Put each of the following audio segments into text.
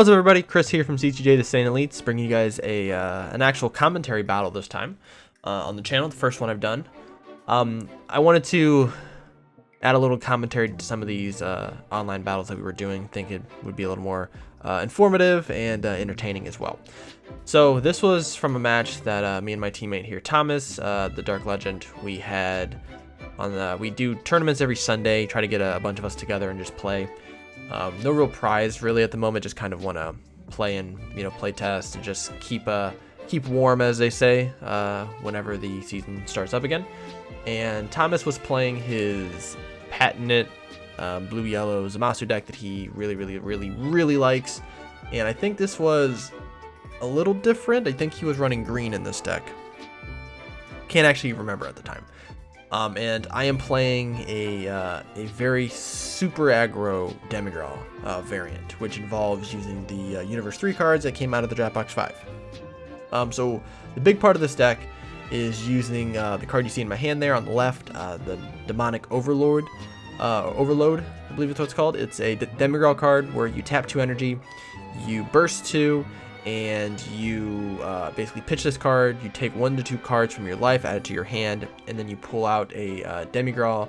What's up, everybody? Chris here from CTJ, the Saiyan Elites, bringing you guys an actual commentary battle this time on the channel, the first one I've done. I wanted to add a little commentary to some of these online battles that we were doing. Think it would be a little more informative and entertaining as well. So this was from a match that me and my teammate here, Thomas, the Dark Legend, we had on we do tournaments every Sunday, try to get a bunch of us together and just play. No real prize really at the moment, just kind of want to play and play test and just keep warm, as they say, whenever the season starts up again. And Thomas was playing his patented blue-yellow Zamasu deck that he really likes, and I think this was a little different. I think he was running green in this deck. Can't actually remember at the time. And I am playing a very super aggro Demigra variant, which involves using the Universe 3 cards that came out of the Draft Box 5. So the big part of this deck is using the card you see in my hand there on the left, the Demonic Overload, I believe it's what it's called. It's a Demigra card where you tap 2 energy, you burst 2, and you basically pitch this card. You take 1 to 2 cards from your life, add it to your hand, and then you pull out a not Demigra,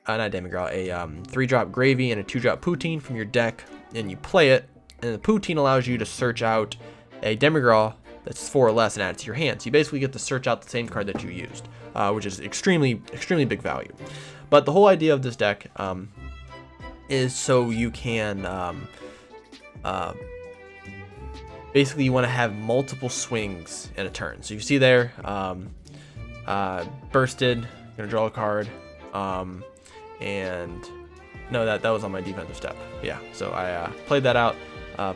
a 3-drop Gravy and a 2-drop Poutine from your deck, and you play it. And the Poutine allows you to search out a Demigra that's 4 or less and add it to your hand. So you basically get to search out the same card that you used, which is extremely big value. But the whole idea of this deck is so you can basically, you want to have multiple swings in a turn. So you see there, bursted, gonna draw a card, and no, that was on my defensive step. Yeah, so I played that out,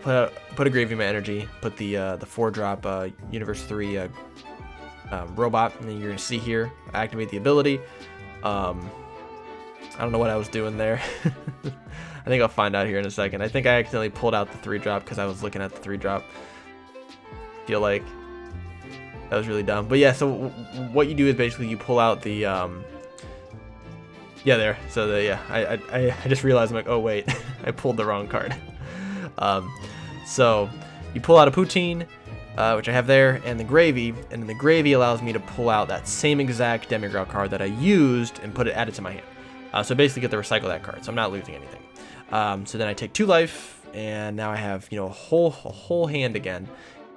put a Gravy in my energy, put the 4-drop Universe 3 robot, and then you're gonna see here, activate the ability. I don't know what I was doing there. I think I'll find out here in a second. I think I accidentally pulled out the 3-drop because I was looking at the 3-drop. Feel like that was really dumb. But yeah, so what you do is basically you pull out the there. So I just realized, I'm like, oh wait, I pulled the wrong card. So you pull out a Poutine, which I have there, and the Gravy, and then the Gravy allows me to pull out that same exact Demigra card that I used and add it to my hand. So basically get to recycle that card, so I'm not losing anything. So then I take 2 life, and now I have a whole hand again,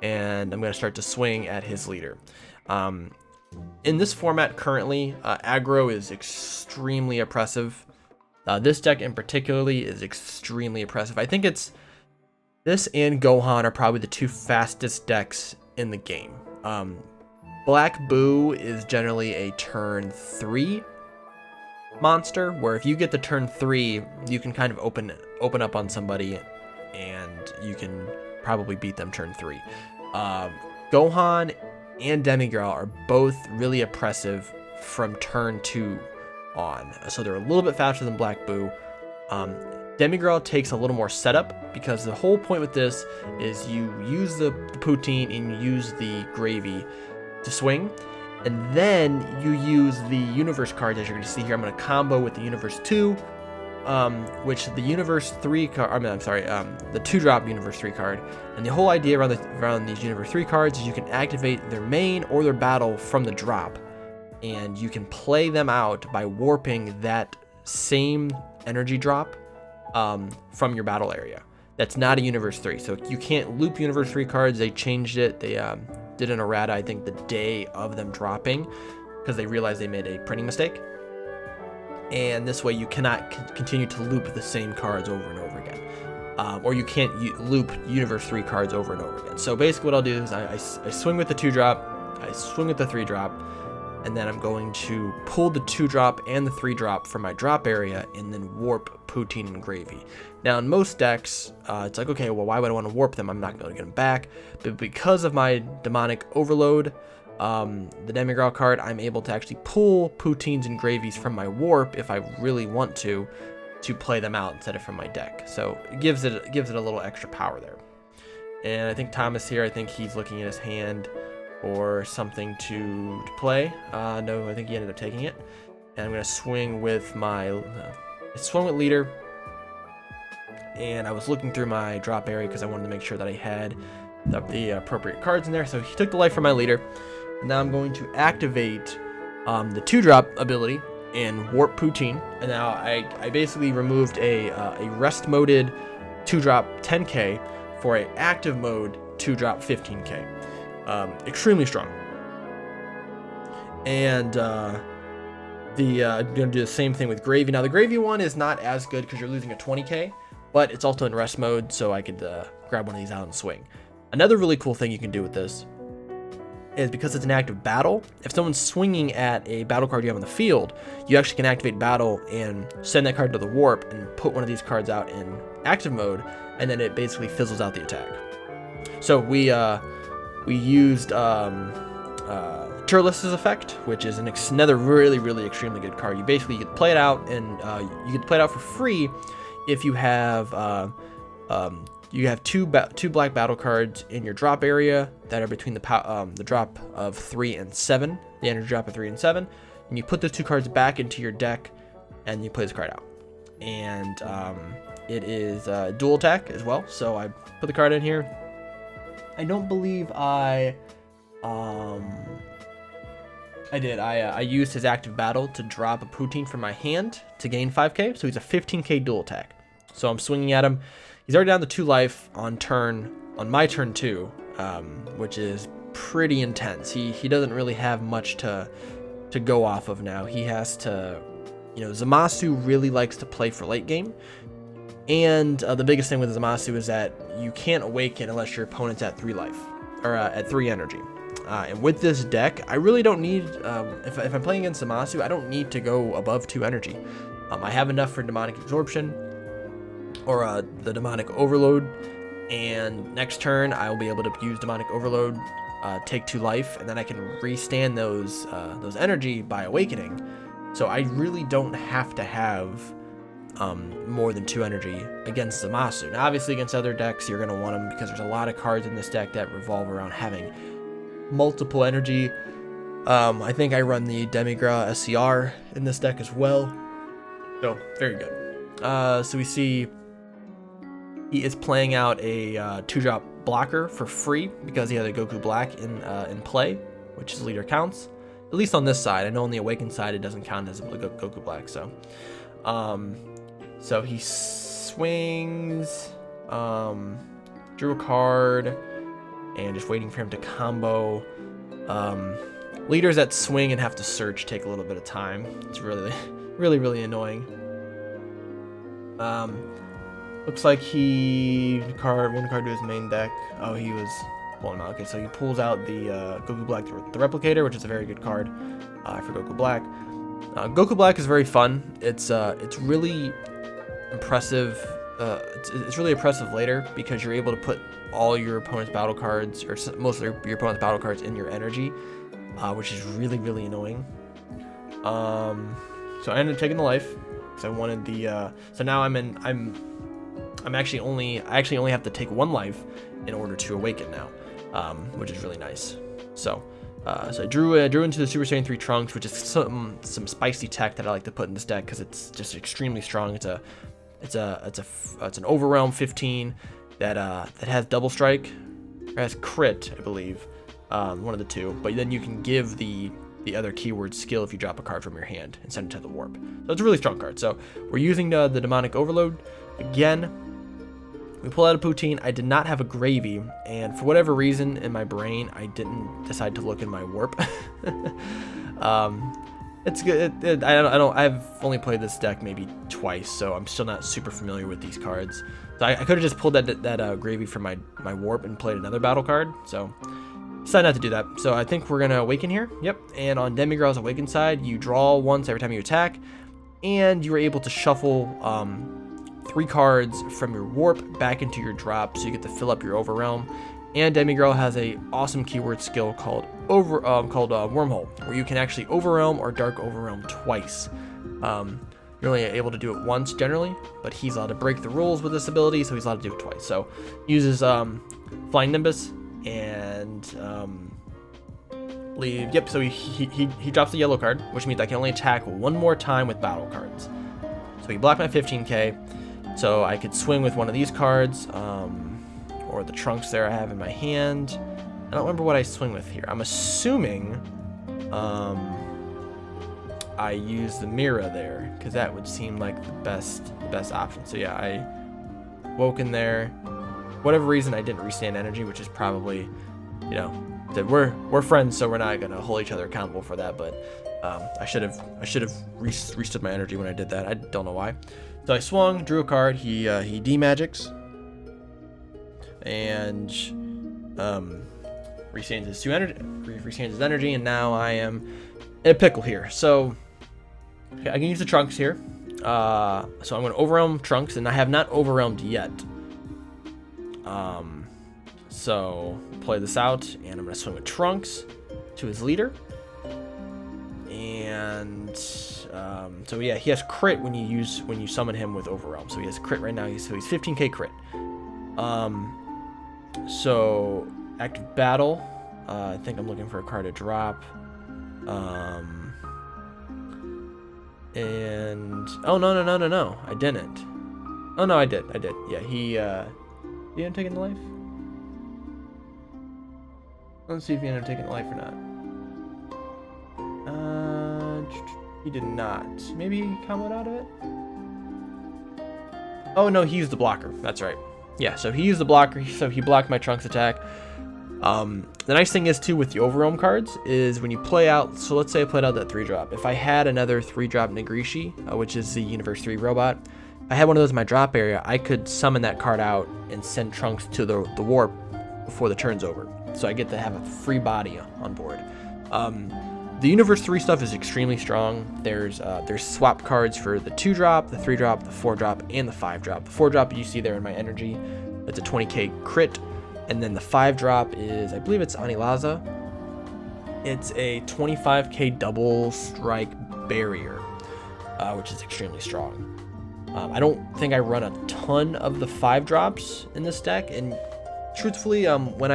and I'm going to start to swing at his leader. In this format currently, aggro is extremely oppressive. This deck in particularly is extremely oppressive. I think it's this and Gohan are probably the 2 fastest decks in the game. Black Boo is generally a turn 3 monster, where if you get the turn 3, you can kind of open up on somebody and you can probably beat them turn 3. Gohan and Demigra are both really oppressive from turn 2 on, so they're a little bit faster than Black Boo. Demigra takes a little more setup, because the whole point with this is you use the Poutine and you use the Gravy to swing, and then you use the Universe cards, as you're going to see here. I'm going to combo with the Universe 2, which the Universe 3 card, the 2-drop Universe 3 card. And the whole idea around these Universe 3 cards is you can activate their main or their battle from the drop, and you can play them out by warping that same energy drop from your battle area. That's not a Universe 3, so you can't loop Universe 3 cards. They changed it. They did an errata, I think, the day of them dropping, because they realized they made a printing mistake. And this way you cannot continue to loop the same cards over and over again. Or you can't loop Universe 3 cards over and over again. So basically what I'll do is I swing with the 2-drop, I swing with the 3-drop, and then I'm going to pull the 2-drop and the 3-drop from my drop area and then warp Poutine and Gravy. Now in most decks, it's like, okay, well, why would I want to warp them? I'm not going to get them back. But because of my Demonic Overload, the Demigra card, I'm able to actually pull Poutines and Gravies from my warp if I really want to play them out instead of from my deck. So it gives it a little extra power there. And I think Thomas here, I think he's looking at his hand or something to play. No, I think he ended up taking it. And I'm going to swing with my swung with leader. and I was looking through my drop area because I wanted to make sure that I had the appropriate cards in there. So he took the life from my leader. And now I'm going to activate the 2-drop ability and Warp Poutine. And now I basically removed a rest moded 2-drop 10k for a active mode 2-drop 15k. Extremely strong. And I'm going to do the same thing with Gravy. Now the Gravy one is not as good because you're losing a 20k, but it's also in rest mode, so I could grab one of these out and swing. Another really cool thing you can do with this is because it's an active battle, if someone's swinging at a battle card you have on the field, you actually can activate battle and send that card to the warp and put one of these cards out in active mode, and then it basically fizzles out the attack. So we used Turles' effect, which is another really extremely good card. You could play it out, and you could play it out for free if you have two black battle cards in your drop area that are between the drop of 3 and 7, the energy drop of 3 and 7, and you put those 2 cards back into your deck, and you play this card out. And it is dual attack as well, so I put the card in here. I don't believe I did. I used his active battle to drop a Poutine from my hand to gain 5k, so he's a 15k dual attack. So I'm swinging at him. He's already down to 2 life on my turn 2, which is pretty intense. He doesn't really have much to go off of now. He has to, Zamasu really likes to play for late game. And the biggest thing with Zamasu is that you can't awaken unless your opponent's at 3 life, or at 3 energy. And with this deck, I really don't need, if I'm playing against Zamasu, I don't need to go above 2 energy. I have enough for Demonic Absorption, or the Demonic Overload, and next turn I will be able to use Demonic Overload, take 2 life, and then I can restand those energy by awakening. So I really don't have to have more than 2 energy against Zamasu. Now obviously against other decks you're going to want them because there's a lot of cards in this deck that revolve around having multiple energy. I think I run the Demigra SCR in this deck as well. So very good. So we see he is playing out a 2-drop blocker for free because he has a Goku Black in play, which is leader counts. At least on this side. I know on the Awakened side it doesn't count as a Goku Black. So, so he swings, drew a card, and just waiting for him to combo. Leaders that swing and have to search take a little bit of time. It's really annoying. Looks like one card to his main deck. Oh, he was pulling out. Okay, so he pulls out the Goku Black, the Replicator, which is a very good card for Goku Black. Goku Black is very fun. It's really impressive. It's really impressive later because you're able to put all your opponent's battle cards, or most of your opponent's battle cards, in your energy, which is really annoying. So I ended up taking the life because I wanted the. So now I actually only have to take 1 life in order to awaken now, which is really nice. So I drew into the Super Saiyan 3 Trunks, which is some spicy tech that I like to put in this deck because it's just extremely strong. It's an Overrealm 15 that has double strike, or has crit, I believe, one of the two. But then you can give the other keyword skill if you drop a card from your hand and send it to the warp. So it's a really strong card. So we're using the Demonic Overload again. We pull out a Poutine. I did not have a Gravy, and for whatever reason in my brain, I didn't decide to look in my warp. It's good. I've only played this deck maybe twice, so I'm still not super familiar with these cards. So I could have just pulled that Gravy from my warp and played another battle card. So decided not to do that. So I think we're gonna awaken here. Yep. And on Demigra's Awaken side, you draw once every time you attack, and you are able to shuffle 3 cards from your warp back into your drop, so you get to fill up your Overrealm. And Demigra has a awesome keyword skill called Wormhole, where you can actually Overrealm or Dark Overrealm twice. You're only able to do it once generally, but he's allowed to break the rules with this ability, so he's allowed to do it twice. So uses Flying Nimbus and Yep. So he drops the yellow card, which means I can only attack 1 more time with battle cards. So he blocked my 15k. So I could swing with one of these cards, or the trunks there I have in my hand. I don't remember what I swing with here. I'm assuming I use the Mira there, because that would seem like the best option. So yeah, I woke in there. Whatever reason, I didn't restand energy, which is probably, you know, that we're friends, so we're not gonna hold each other accountable for that. But I should have restood my energy when I did that. I don't know why. So I swung, drew a card. He demagics and restands his energy, and now I am in a pickle here. So okay, I can use the trunks here. So I'm going to overwhelm trunks, and I have not overwhelmed yet. So play this out, and I'm going to swing with trunks to his leader. And so yeah, he has crit when you summon him with overwhelm. So he has crit right now. So he's 15k crit. So active battle. I think I'm looking for a card to drop. And oh no, I didn't. Oh no, I did. Yeah, he ended up taking the life. Let's see if he ended up taking the life or not. He did not. Maybe he comboed out of it. Oh no, he used the blocker. That's right. Yeah, so he used the blocker, so he blocked my trunks attack. The nice thing is too with the overwhelm cards is when you play out, so let's say I played out that 3-drop. If I had another 3-drop Nagrishi, which is the Universe 3 robot, if I had one of those in my drop area, I could summon that card out and send Trunks to the warp before the turn's over. So I get to have a free body on board. The Universe 3 stuff is extremely strong. There's swap cards for the 2-drop, the 3-drop, the 4-drop, and the 5-drop. The 4-drop you see there in my energy, that's a 20k crit. And then the 5-drop is, I believe it's Anilaza. It's a 25k double strike barrier, which is extremely strong. I don't think I run a ton of the 5-drops in this deck, and truthfully, when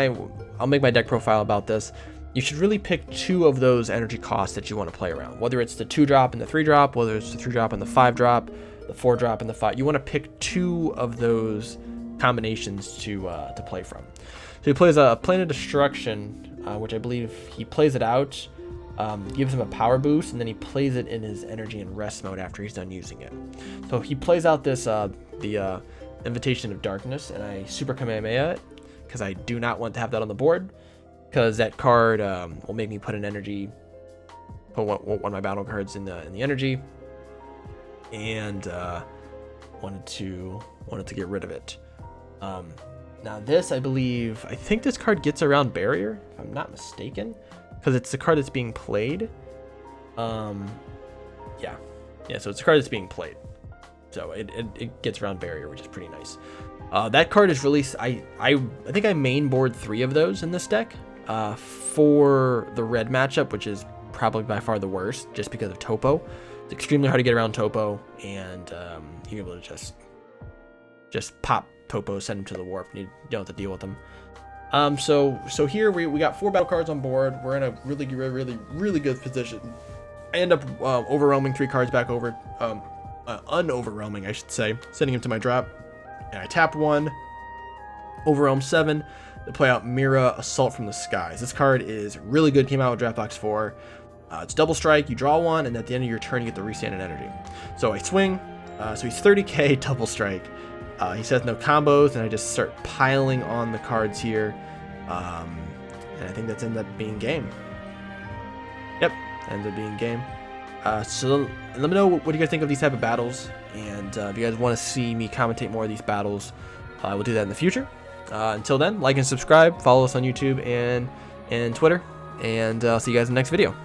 I'll make my deck profile about this, you should really pick 2 of those energy costs that you want to play around. Whether it's the 2-drop and the 3-drop, whether it's the 3-drop and the 5-drop, the 4-drop and the 5. You want to pick 2 of those combinations to play from. So he plays a Plane of Destruction, which I believe he plays it out, gives him a power boost, and then he plays it in his energy and rest mode after he's done using it. So he plays out this the Invitation of Darkness, and I Super Kamehameha it because I do not want to have that on the board, because that card will make me put an energy, put one of my battle cards in the energy, and wanted to get rid of it. Now this, I think this card gets around barrier, if I'm not mistaken, because it's the card that's being played. Yeah, so it's a card that's being played, so it gets around barrier, which is pretty nice. That card is released. I think I main board 3 of those in this deck for the red matchup, which is probably by far the worst, just because of Topo. It's extremely hard to get around Topo, and you're able to just pop Topo, send him to the warp, and you don't have to deal with them. So here we got 4 battle cards on board. We're in a really good position. I end up overwhelming 3 cards back over, unoverwhelming, I should say, sending him to my drop. And I tap 1, overwhelm 7, to play out Mira Assault from the Skies. This card is really good, came out with Draft Box 4. It's double strike, you draw 1, and at the end of your turn you get the restand in energy. So I swing, so he's 30k double strike. He says no combos, and I just start piling on the cards here. And I think that's ended up being game. Yep, ended up being game. So let me know what you guys think of these type of battles, and if you guys want to see me commentate more of these battles, we'll do that in the future. Until then, like and subscribe, follow us on YouTube and Twitter, and I'll see you guys in the next video.